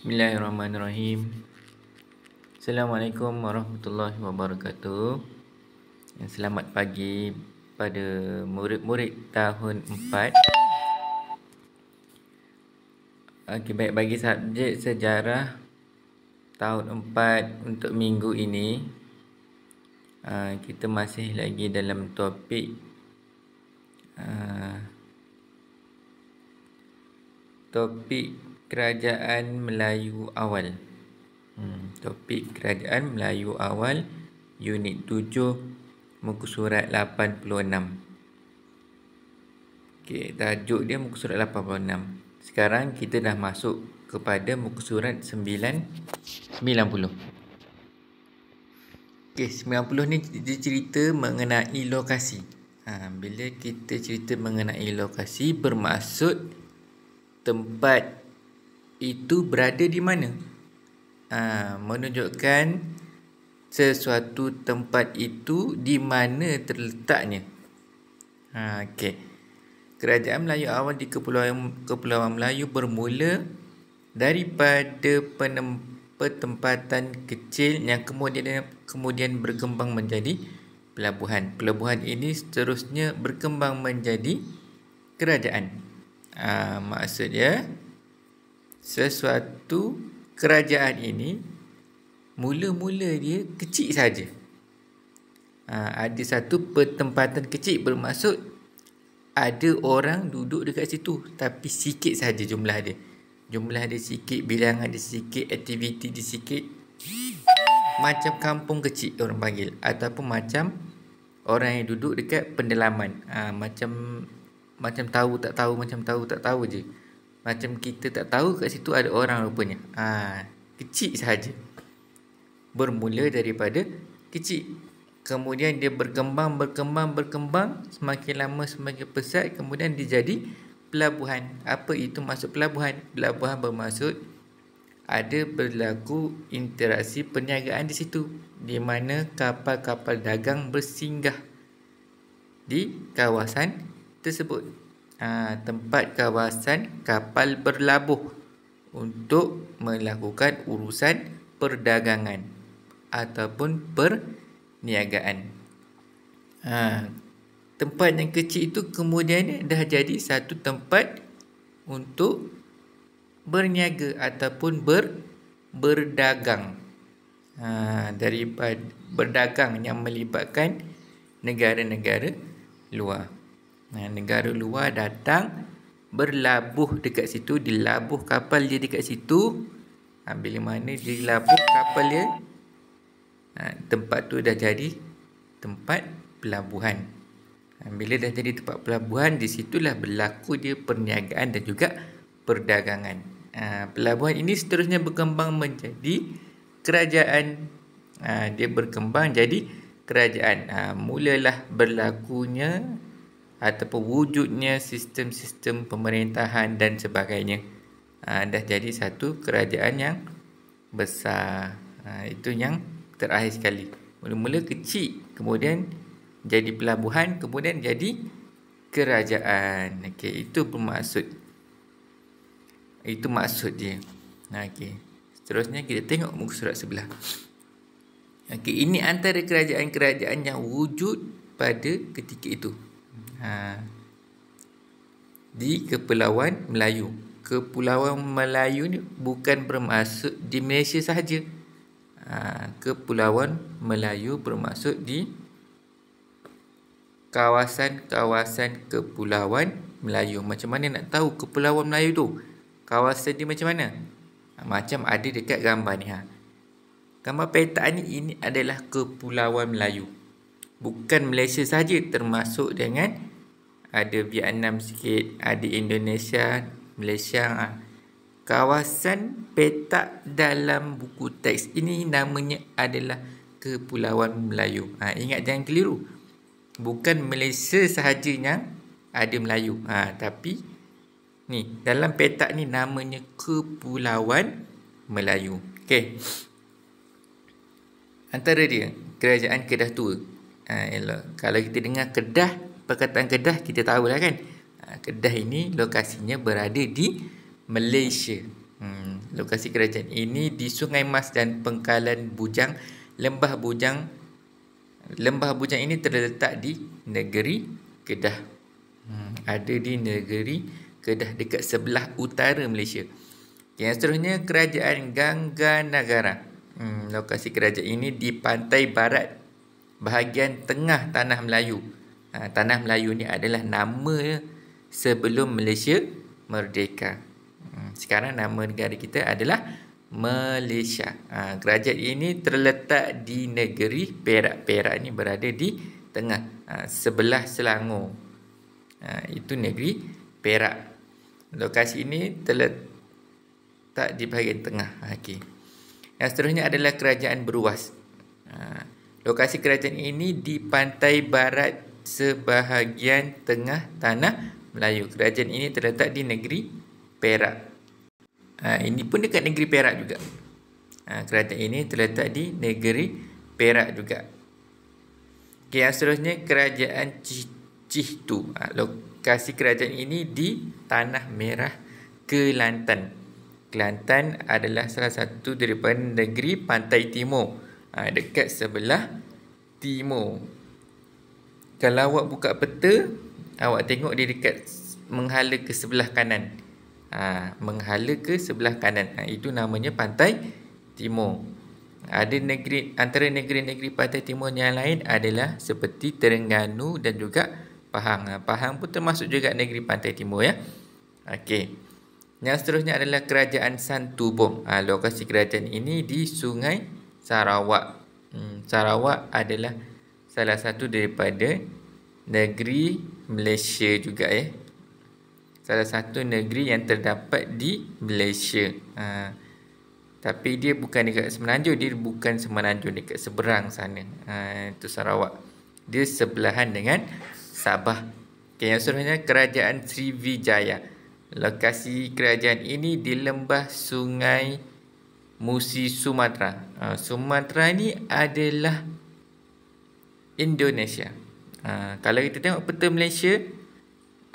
Bismillahirrahmanirrahim. Assalamualaikum warahmatullahi wabarakatuh. Selamat pagi pada murid-murid tahun 4. Okey, baik, bagi subjek sejarah tahun 4 untuk minggu ini, kita masih lagi dalam topik Kerajaan Melayu Awal. Topik Kerajaan Melayu Awal, Unit 7, muka surat 86. Okey, tajuk dia muka surat 86. Sekarang kita dah masuk kepada muka surat 90. Okey, 90 ni dia cerita mengenai lokasi. Bila kita cerita mengenai lokasi, bermaksud tempat itu berada di mana. Menunjukkan sesuatu tempat itu di mana terletaknya. Okey. Kerajaan Melayu awal di Kepulauan Melayu bermula daripada pertempatan kecil yang kemudian berkembang menjadi pelabuhan. Pelabuhan ini seterusnya berkembang menjadi kerajaan. Maksudnya sesuatu kerajaan ini mula-mula dia kecil saja. Ada satu pertempatan kecil, bermaksud ada orang duduk dekat situ tapi sikit saja jumlah dia. Jumlah dia sikit, bilangan dia sikit, aktiviti dia sikit. Macam kampung kecil orang panggil, ataupun macam orang yang duduk dekat pendalaman. Macam tahu tak tahu je. Macam kita tak tahu kat situ ada orang rupanya. Kecil sahaja. Bermula daripada kecil. Kemudian dia berkembang. Semakin lama semakin pesat. Kemudian dia jadi pelabuhan. Apa itu maksud pelabuhan? Pelabuhan bermaksud ada berlaku interaksi perniagaan di situ, di mana kapal-kapal dagang bersinggah di kawasan tersebut. Tempat kawasan kapal berlabuh untuk melakukan urusan perdagangan ataupun perniagaan. Tempat yang kecil itu kemudian dah jadi satu tempat untuk berniaga ataupun berdagang. Daripada berdagang yang melibatkan negara-negara luar. Negara luar datang berlabuh dekat situ, dilabuh kapal dia dekat situ. Bila mana dilabuh kapal dia, tempat tu dah jadi tempat pelabuhan. Bila dah jadi tempat pelabuhan, di situlah berlaku dia perniagaan dan juga perdagangan. Pelabuhan ini seterusnya berkembang menjadi kerajaan. Dia berkembang jadi kerajaan. Mulalah berlakunya ataupun wujudnya sistem-sistem pemerintahan dan sebagainya. Dah jadi satu kerajaan yang besar. Itu yang terakhir sekali. Mula-mula kecil, kemudian jadi pelabuhan, kemudian jadi kerajaan. Okey, itu bermaksud. Itu maksud dia. Okey. Seterusnya kita tengok muka surat sebelah. Okey, ini antara kerajaan-kerajaan yang wujud pada ketika itu. Di Kepulauan Melayu. Kepulauan Melayu ni bukan bermaksud di Malaysia sahaja. Kepulauan Melayu bermaksud di kawasan-kawasan Kepulauan Melayu. Macam mana nak tahu Kepulauan Melayu tu? Kawasan dia macam mana? Macam ada dekat gambar ni. Gambar peta ni, ini adalah Kepulauan Melayu. Bukan Malaysia sahaja, termasuk dengan ada Vietnam sikit, ada Indonesia, Malaysia. Kawasan peta dalam buku teks ini namanya adalah Kepulauan Melayu. Ingat, jangan keliru. Bukan Malaysia sahaja yang ada Melayu. Tapi ni dalam peta ni namanya Kepulauan Melayu. Okey. Antara dia Kerajaan Kedah Tua. Kalau kita dengar Kedah, perkataan Kedah kita tahulah kan. Kedah ini lokasinya berada di Malaysia. Lokasi kerajaan ini di Sungai Mas dan Pengkalan Bujang. Lembah Bujang ini terletak di negeri Kedah. Ada di negeri Kedah dekat sebelah utara Malaysia. Yang seterusnya, Kerajaan Gangganagara. Lokasi kerajaan ini di pantai barat bahagian tengah Tanah Melayu. Tanah Melayu ni adalah nama sebelum Malaysia merdeka. Sekarang nama negara kita adalah Malaysia. Kerajaan ini terletak di negeri Perak. Perak ni berada di tengah, sebelah Selangor. Itu negeri Perak. Lokasi ini terletak di bahagian tengah. Okey. Yang seterusnya adalah Kerajaan Beruas. Lokasi kerajaan ini di pantai barat sebahagian tengah Tanah Melayu. Kerajaan ini terletak di negeri Perak. Ini pun dekat negeri Perak juga. Kerajaan ini terletak di negeri Perak juga. Okay, yang seterusnya, Kerajaan Cihtu. Lokasi kerajaan ini di Tanah Merah, Kelantan. Kelantan adalah salah satu daripada negeri pantai timur, dekat sebelah timur. Kalau awak buka peta, awak tengok dia dekat menghala ke sebelah kanan. Menghala ke sebelah kanan. Itu namanya pantai timur. Ada antara negeri-negeri pantai timur yang lain adalah seperti Terengganu dan juga Pahang. Pahang pun termasuk juga negeri pantai timur, ya. Okey. Yang seterusnya adalah Kerajaan Santubong. Lokasi kerajaan ini di Sungai Sarawak. Sarawak adalah salah satu daripada negeri Malaysia juga, ya. Salah satu negeri yang terdapat di Malaysia. Tapi dia bukan dekat Semenanjung. Dia bukan Semenanjung, dekat seberang sana. Itu Sarawak. Dia sebelahan dengan Sabah. Okay, yang seterusnya, Kerajaan Sriwijaya. Lokasi kerajaan ini di lembah Sungai Musi, Sumatera. Sumatera ni adalah Indonesia. Kalau kita tengok peta Malaysia,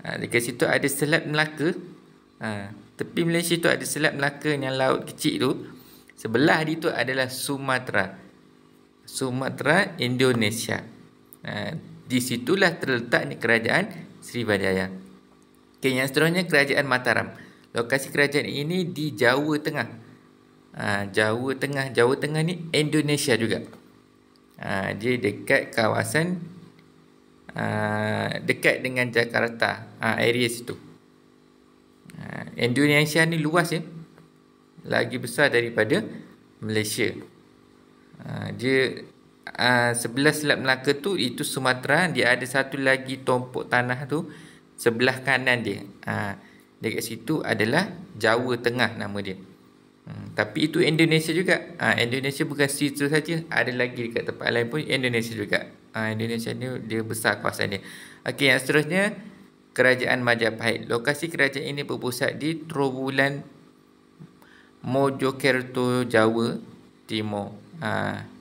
dekat situ ada Selat Melaka. Tepi Malaysia tu ada Selat Melaka yang laut kecil tu. Sebelah dia tu adalah Sumatera. Sumatera, Indonesia. Di situlah terletak Kerajaan Sriwijaya. Okay, yang seterusnya, Kerajaan Mataram. Lokasi kerajaan ini di Jawa Tengah. Jawa Tengah ni Indonesia juga. Dia dekat kawasan dekat dengan Jakarta, area situ. Indonesia ni luas, ya. Lagi besar daripada Malaysia. Dia sebelah Selat Melaka tu, itu Sumatera. Dia ada satu lagi tumpuk tanah tu sebelah kanan dia. Dekat situ adalah Jawa Tengah nama dia. Tapi itu Indonesia juga. Indonesia bukan situ saja, ada lagi dekat tempat lain pun Indonesia juga. Indonesia ni dia besar kawasan dia. Okey, yang seterusnya, Kerajaan Majapahit. Lokasi kerajaan ini berpusat di Trowulan, Mojokerto, Jawa Timur.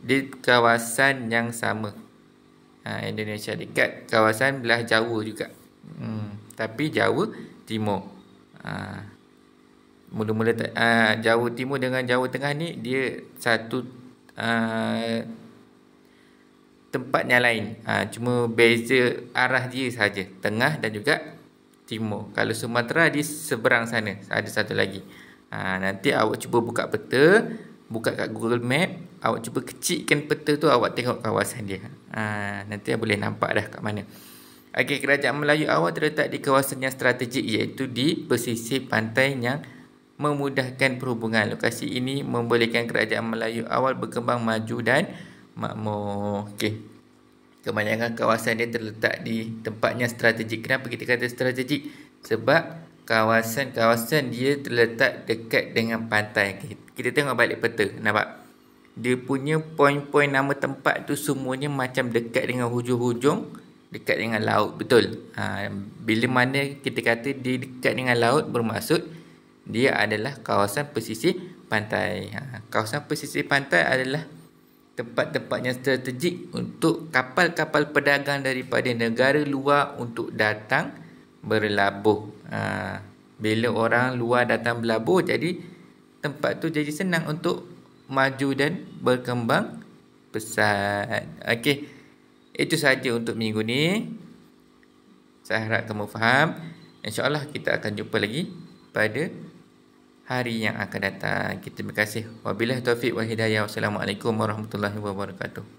Di kawasan yang sama. Indonesia dekat kawasan belah Jawa juga. Tapi Jawa Timur. Mula-mula Jawa Timur dengan Jawa Tengah ni dia satu tempat yang lain. Cuma beza arah dia saja, tengah dan juga timur. Kalau Sumatera di seberang sana, ada satu lagi. Nanti awak cuba buka peta, buka kat Google Map, awak cuba kecilkan peta tu, awak tengok kawasan dia. Nanti boleh nampak dah kat mana. Okey, Kerajaan Melayu awal terletak di kawasan yang strategik, iaitu di pesisir pantai yang memudahkan perhubungan. Lokasi ini membolehkan Kerajaan Melayu awal berkembang maju dan makmur. Okey. Kebanyakan kawasan dia terletak di tempat yang strategik. Kenapa kita kata strategik? Sebab kawasan-kawasan dia terletak dekat dengan pantai. Kita tengok balik peta, nampak? Dia punya poin-poin nama tempat tu semuanya macam dekat dengan hujung-hujung, dekat dengan laut, betul. Bila mana kita kata dia dekat dengan laut, bermaksud dia adalah kawasan pesisir pantai. Kawasan pesisir pantai adalah tempat-tempat yang strategik untuk kapal-kapal perdagang daripada negara luar untuk datang berlabuh. Bila orang luar datang berlabuh, jadi tempat tu jadi senang untuk maju dan berkembang pesat. Okey. Itu saja untuk minggu ni. Saya harap kamu faham. InsyaAllah kita akan jumpa lagi pada hari yang akan datang. Terima kasih. Wabillahi taufiq wal hidayah. Wassalamualaikum warahmatullahi wabarakatuh.